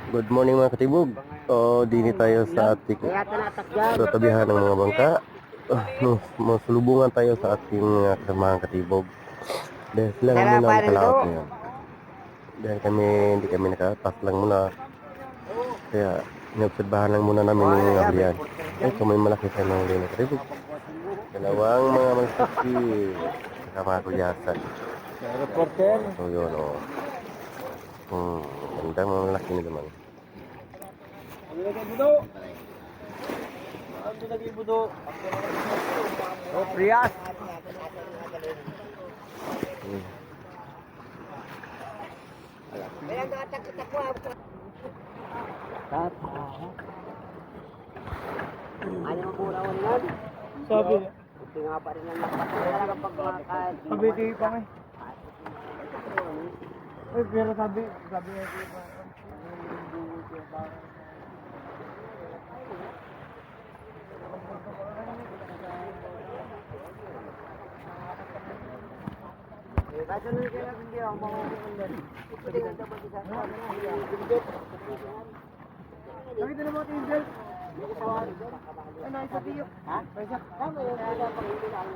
Good morning mga katibog. Dini tayo sa ating sa tabihan ng mga bangka. Masulubungan tayo sa ating kasamahan katibog. Dahil sila lang muna nakalaot ngayon. Dahil hindi kami nakatas lang muna. Kaya inobserbahan lang muna namin yung mga halian. So may malaki sa mga halian na katibog. Dalawang mga malaki. Kasama ko yasan. So yun gandang mga malaki na naman. Oh, Prias. Ayaw mo pura ko yan. Sabi. Buti nga pa rin ang nakapagpapalala pag kumakain. Sabi di pa nga. Ay, pero sabi nga di pa. Kasi nung kaya hindi ako makukulit. Ito din ang dapat isa. Nakita na mo ito, Angel? Ano, isa tiyo? Ha? Tama yun. Kaya pag hindi lang.